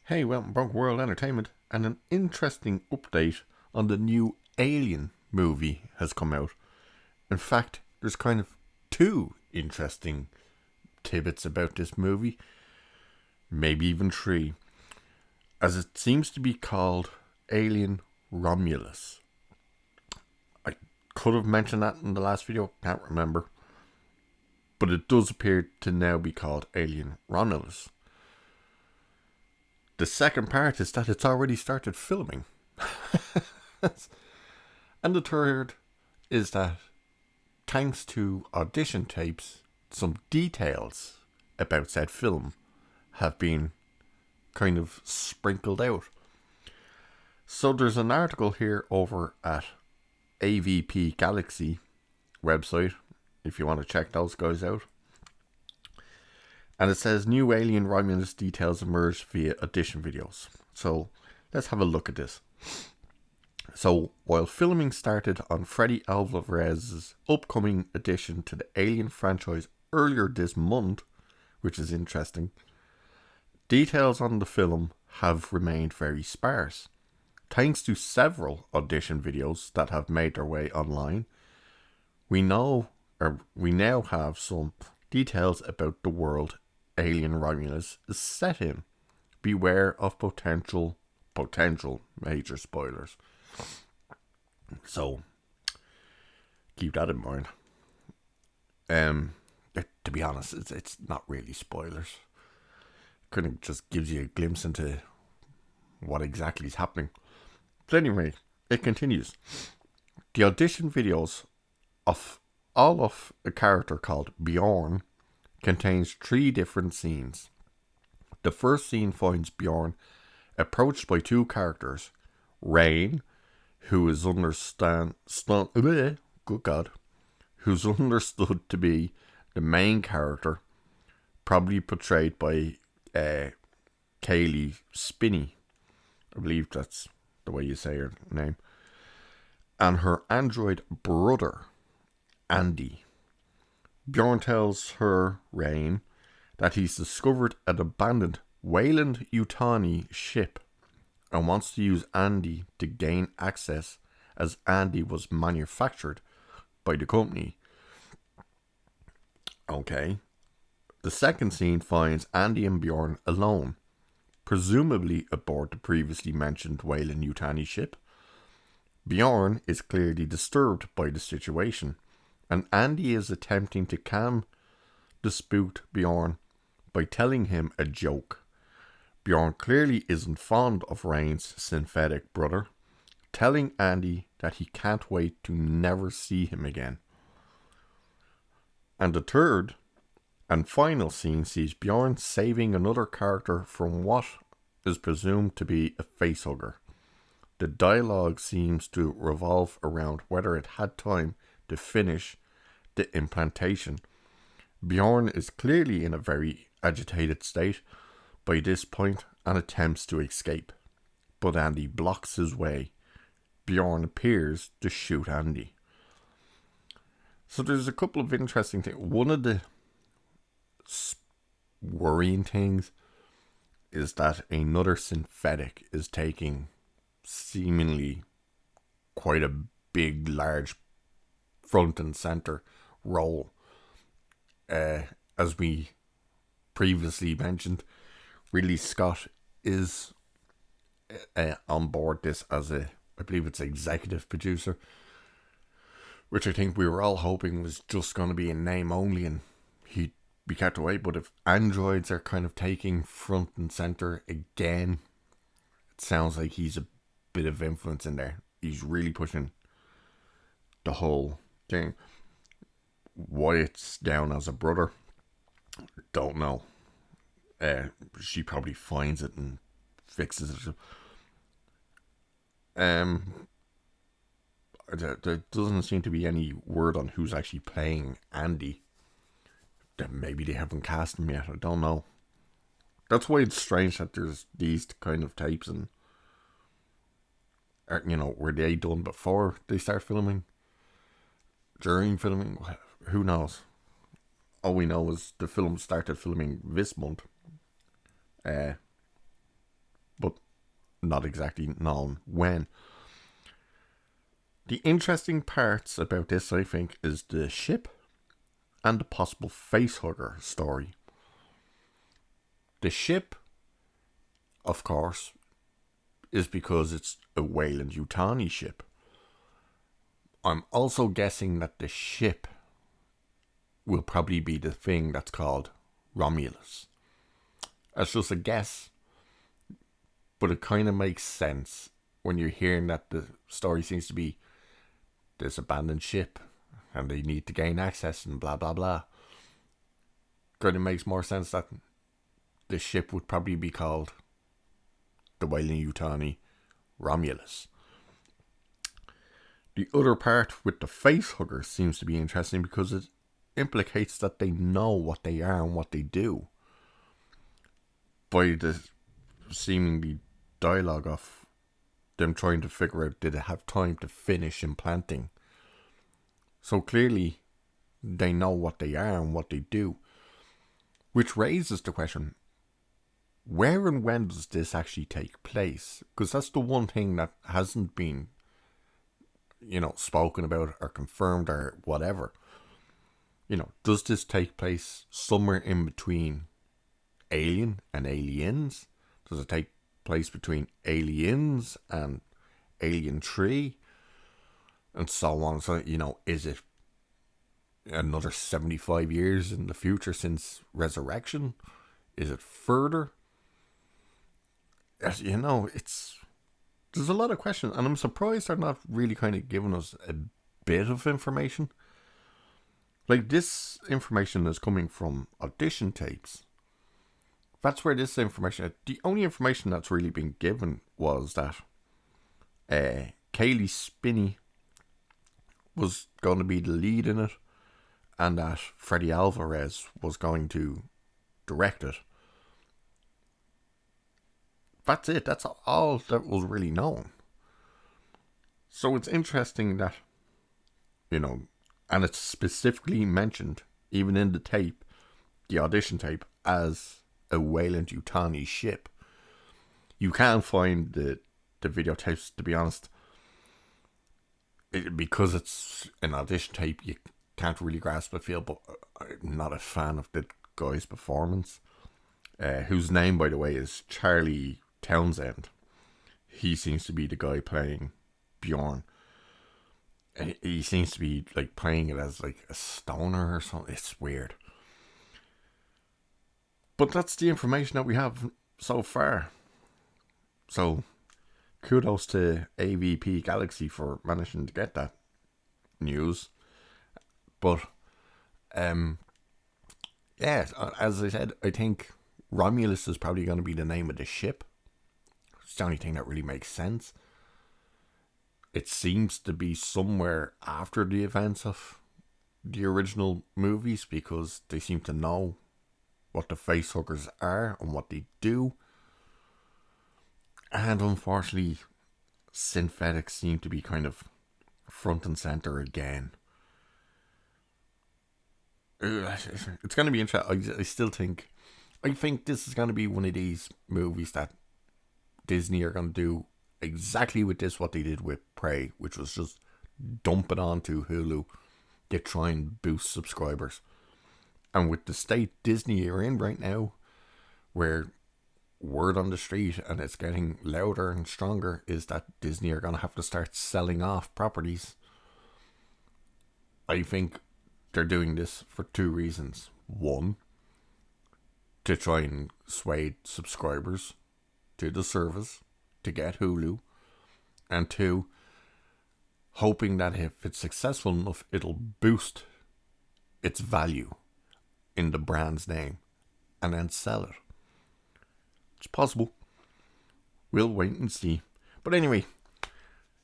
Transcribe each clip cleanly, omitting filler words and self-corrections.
Hey, welcome back to World Entertainment, and an interesting update on the new Alien movie has come out. In fact, there's kind of two interesting tidbits about this movie, maybe even three, as it seems to be called Alien Romulus. I could have mentioned that in the last video, can't remember, but it does appear to now be called Alien Romulus. The second part is that it's already started filming. And the third is that, thanks to audition tapes, some details about said film have been kind of sprinkled out. So there's an article here over at AVP Galaxy website, if you want to check those guys out. And it says new Alien Romulus details emerged via audition videos. So let's have a look at this. So while filming started on Freddy Alvarez's upcoming addition to the Alien franchise earlier this month, which is interesting, details on the film have remained very sparse. Thanks to several audition videos that have made their way online, we now have some details about the world Alien Romulus is set in. Beware of potential major spoilers. So keep that in mind. To be honest, it's not really spoilers. Kind of just gives you a glimpse into what exactly is happening. But anyway, it continues. The audition videos of all of a character called Bjorn contains 3 different scenes. The first scene finds Bjorn approached by 2 characters, Rain, who is understood to be the main character, probably portrayed by Kaylee Spinney. I believe that's the way you say her name. And her android brother, Andy. Bjorn tells her, Rain, that he's discovered an abandoned Weyland-Yutani ship and wants to use Andy to gain access, as Andy was manufactured by the company. Okay. The second scene finds Andy and Bjorn alone, presumably aboard the previously mentioned Weyland-Yutani ship. Bjorn is clearly disturbed by the situation, and Andy is attempting to calm the spooked Bjorn by telling him a joke. Bjorn clearly isn't fond of Rain's synthetic brother, telling Andy that he can't wait to never see him again. And the third and final scene sees Bjorn saving another character from what is presumed to be a facehugger. The dialogue seems to revolve around whether it had time to finish the implantation. Bjorn is clearly in a very agitated state by this point and attempts to escape, but Andy blocks his way. Bjorn appears to shoot Andy. So there's a couple of interesting things. One of the worrying things is that another synthetic is taking seemingly quite a big, large front and center role. As we previously mentioned, Ridley Scott is on board this as I believe it's executive producer, which I think we were all hoping was just going to be in name only and he'd be kept away. But if androids are kind of taking front and center again, it sounds like he's a bit of influence in there. He's really pushing the whole thing. Why it's down as a brother, don't know. She probably finds it and fixes it. There doesn't seem to be any word on who's actually playing Andy. Maybe they haven't cast him yet. I don't know. That's why it's strange that there's these kind of tapes and, were they done before they start filming? During filming? Who knows? All we know is the film started filming this month. not exactly known when. The interesting parts about this, I think, is the ship and the possible facehugger story. The ship, of course, is because it's a Weyland-Yutani ship. I'm also guessing that the ship will probably be the thing that's called Romulus. That's just a guess, but it kind of makes sense when you're hearing that the story seems to be this abandoned ship and they need to gain access and blah blah blah. Kind of makes more sense that the ship would probably be called the Weyland-Yutani Romulus. The other part with the facehugger seems to be interesting because it implicates that they know what they are and what they do by the seemingly dialogue of them trying to figure out did it have time to finish implanting. So clearly they know what they are and what they do, which raises the question, where and when does this actually take place? Because that's the one thing that hasn't been, spoken about or confirmed or whatever. Does this take place somewhere in between Alien and Aliens? Does it take place between Aliens and Alien 3? And so on. So, is it another 75 years in the future since Resurrection? Is it further? There's a lot of questions, and I'm surprised they're not really kind of giving us a bit of information. Like, this information is coming from audition tapes. That's where this information, the only information that's really been given was that Kaylee Spinney was going to be the lead in it, and that Freddy Alvarez was going to direct it. That's it. That's all that was really known. So it's interesting that, and it's specifically mentioned, even in the tape, the audition tape, as a Weyland-Yutani ship. You can find the videotapes, to be honest. Because it's an audition tape, you can't really grasp the feel, but I'm not a fan of the guy's performance. Whose name, by the way, is Charlie Townsend. He seems to be the guy playing Bjorn. And he seems to be like playing it as like a stoner or something. It's weird. But that's the information that we have so far. So, kudos to AVP Galaxy for managing to get that news. But, yeah, as I said, I think Romulus is probably going to be the name of the ship. It's the only thing that really makes sense. It seems to be somewhere after the events of the original movies because they seem to know what the facehuggers are and what they do. And unfortunately, synthetics seem to be kind of front and center again. It's going to be interesting. I think this is going to be one of these movies that Disney are going to do exactly with this what they did with Prey, which was just dump it onto Hulu to try and boost subscribers. And with the state Disney are in right now, where word on the street, and it's getting louder and stronger, is that Disney are going to have to start selling off properties. I think they're doing this for two reasons. One, to try and sway subscribers to the service to get Hulu. And two, hoping that if it's successful enough, it'll boost its value in the brand's name and then sell it. It's possible. We'll wait and see. But anyway,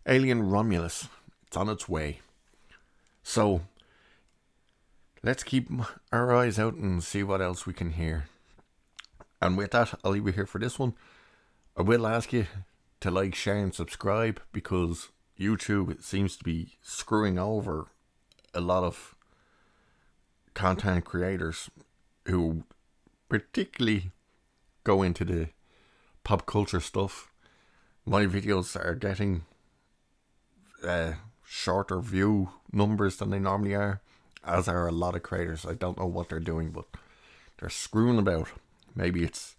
Alien Romulus, it's on its way. So, let's keep our eyes out and see what else we can hear. And with that, I'll leave you here for this one. I will ask you to like, share and subscribe because YouTube seems to be screwing over a lot of content creators who particularly go into the pop culture stuff My videos are getting shorter view numbers than they normally are, as are a lot of creators. I don't know what they're doing, but they're screwing about. Maybe it's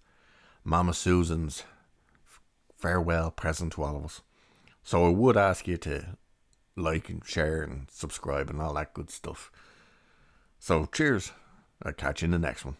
Mama Susan's farewell present to all of us. So I would ask you to like and share and subscribe and all that good stuff. So cheers. I'll catch you in the next one.